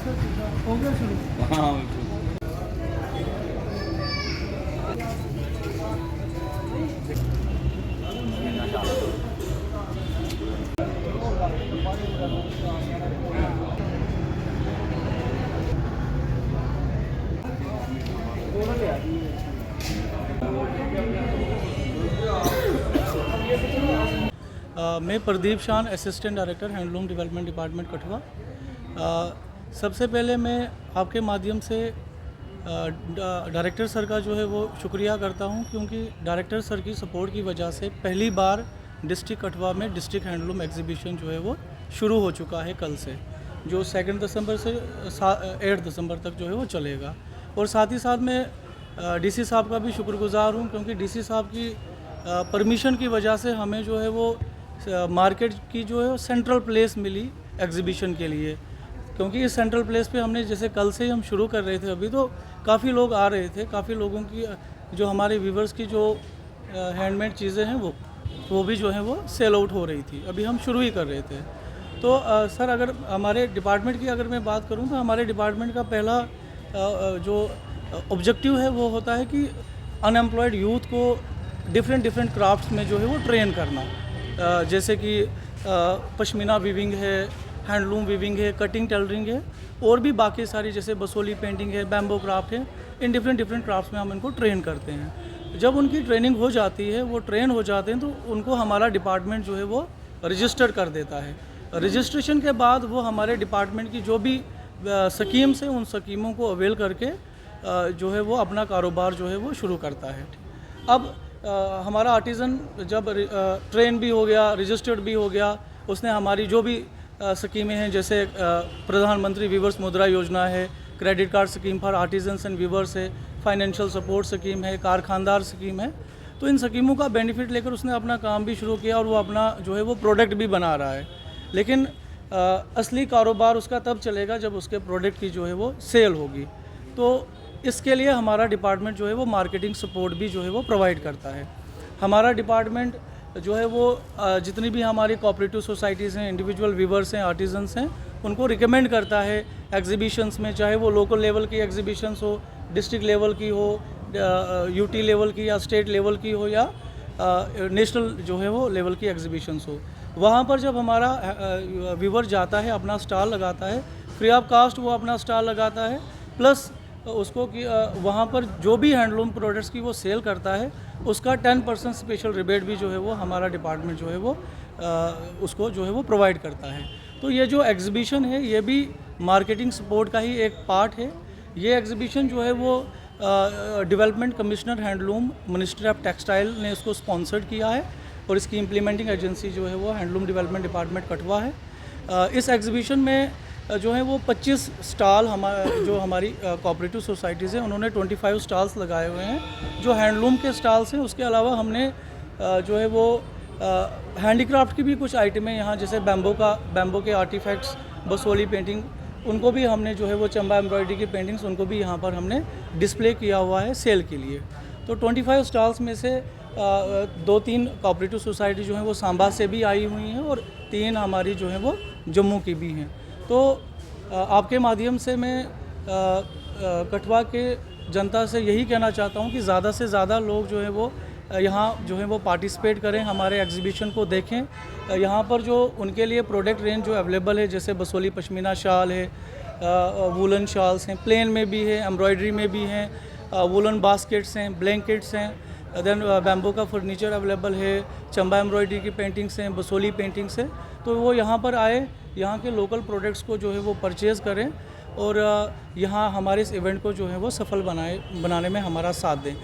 हो गया शुरू। हाँ मैं प्रदीप शान, assistant director handloom development department Kathua. सबसे पहले मैं आपके माध्यम से डायरेक्टर सर का जो है वो शुक्रिया करता हूं, क्योंकि डायरेक्टर सर की सपोर्ट की वजह से पहली बार डिस्ट्रिक्ट कठुआ में डिस्ट्रिक्ट हैंडलूम एग्जीबिशन जो है वो शुरू हो चुका है कल से, जो 2 दिसंबर से 8 दिसंबर तक जो है वो चलेगा। और साथ ही साथ मैं डीसी साहब का भी शुक्रगुजार हूं, क्योंकि डीसी साहब की परमिशन की वजह से हमें जो है वो मार्केट की जो है सेंट्रल प्लेस मिली एग्जीबिशन के लिए। क्योंकि इस सेंट्रल प्लेस पे हमने जैसे कल से ही हम शुरू कर रहे थे, अभी तो काफ़ी लोग आ रहे थे, काफ़ी लोगों की जो हमारे व्यूवर्स की जो हैंडमेड चीज़ें हैं वो भी जो है वो सेल आउट हो रही थी। अभी हम शुरू ही कर रहे थे। तो सर, अगर हमारे डिपार्टमेंट की अगर मैं बात करूं तो हमारे डिपार्टमेंट का पहला जो ऑब्जेक्टिव है वो होता है कि अनएम्प्लॉयड यूथ को डिफरेंट क्राफ्ट्स में जो है वो ट्रेन करना। जैसे कि पश्मीना वीविंग है, हैंडलूम वीविंग है, कटिंग टेलरिंग है, और भी बाकी सारी जैसे बसोली पेंटिंग है, बैम्बो क्राफ्ट है। इन डिफरेंट क्राफ्ट्स में हम इनको ट्रेन करते हैं। जब उनकी ट्रेनिंग हो जाती है, वो ट्रेन हो जाते हैं, तो उनको हमारा डिपार्टमेंट जो है वो रजिस्टर कर देता है। रजिस्ट्रेशन के बाद वो हमारे डिपार्टमेंट की जो भी स्कीम्स हैं, उन स्कीमों को अवेल करके जो है वो अपना कारोबार जो है वो शुरू करता है। अब हमारा आर्टिज़न जब ट्रेन भी हो गया, रजिस्टर्ड भी हो गया, उसने हमारी जो भी स्कीमें हैं, जैसे प्रधानमंत्री वीवर्स मुद्रा योजना है, credit card scheme for artisans and weavers है, फाइनेंशियल सपोर्ट स्कीम है, कारखानदार स्कीम है, तो इन स्कीमों का बेनिफिट लेकर उसने अपना काम भी शुरू किया और वो अपना जो है वो प्रोडक्ट भी बना रहा है। लेकिन असली कारोबार उसका तब चलेगा जब उसके प्रोडक्ट की जो है वो सेल होगी। तो इसके लिए हमारा डिपार्टमेंट जो है वो मार्केटिंग सपोर्ट भी जो है वो प्रोवाइड करता है। हमारा डिपार्टमेंट जो है वो जितनी भी हमारी कोऑपरेटिव सोसाइटीज़ हैं, इंडिविजुअल वीवर्स हैं, आर्टिजन्स हैं, उनको रिकमेंड करता है एग्जीबिशंस में, चाहे वो लोकल लेवल की एग्जीबिशंस हो, डिस्ट्रिक्ट लेवल की हो, यूटी लेवल की या स्टेट लेवल की हो, या नेशनल जो है वो लेवल की एग्जीबिशंस हो। वहाँ पर जब हमारा व्यूवर जाता है, अपना स्टॉल लगाता है, फ्री ऑफ कास्ट वो अपना स्टॉल लगाता है, प्लस उसको कि वहाँ पर जो भी हैंडलूम प्रोडक्ट्स की वो सेल करता है, उसका 10% स्पेशल रिबेट भी जो है वो हमारा डिपार्टमेंट जो है वो उसको जो है वो प्रोवाइड करता है। तो ये जो एग्जीबिशन है, ये भी मार्केटिंग सपोर्ट का ही एक पार्ट है। ये एग्जीबिशन जो है वो development commissioner handloom, ministry of textile ने इसको स्पॉन्सर्ड किया है, और इसकी इम्प्लीमेंटिंग एजेंसी जो है वो हैंडलूम डेवलपमेंट डिपार्टमेंट कठुआ है। इस एग्जीबिशन में जो है वो 25 स्टॉल जो हमारी कोऑपरेटिव सोसाइटीज़ हैं, उन्होंने 25 स्टॉल्स लगाए हुए हैं जो हैंडलूम के स्टॉल्स हैं। उसके अलावा हमने जो है वो हैंडीक्राफ्ट की भी कुछ आइटमें यहाँ, जैसे बैम्बो के आर्टिफैक्ट्स, बसोली पेंटिंग, उनको भी हमने जो है वो चंबा एम्ब्रॉयडरी की पेंटिंग्स, उनको भी यहाँ पर हमने डिस्प्ले किया हुआ है सेल के लिए। तो 25 स्टॉल्स में से 2-3 कोऑपरेटिव सोसाइटी जो हैं वो सांबा से भी आई हुई हैं, और 3 हमारी जो हैं वो जम्मू की भी हैं। तो आपके माध्यम से मैं कठुआ के जनता से यही कहना चाहता हूँ कि ज़्यादा से ज़्यादा लोग जो है वो यहाँ जो है वो पार्टिसिपेट करें, हमारे एग्जीबिशन को देखें। यहाँ पर जो उनके लिए प्रोडक्ट रेंज जो अवेलेबल है, जैसे बसोली पश्मीना शाल है, वूलन शॉल्स हैं, प्लेन में भी है, एम्ब्रॉयडरी में भी हैं, वूलन बास्केट्स हैं, ब्लैंकेट्स हैं, देन बैम्बो का फर्नीचर अवेलेबल है, चंबा एम्ब्रॉयडरी की पेंटिंग्स हैं, बसोली पेंटिंग्स हैं। तो वो यहाँ पर आए, यहाँ के लोकल प्रोडक्ट्स को जो है वो परचेज़ करें, और यहाँ हमारे इस इवेंट को जो है वो सफल बनाने में हमारा साथ दें।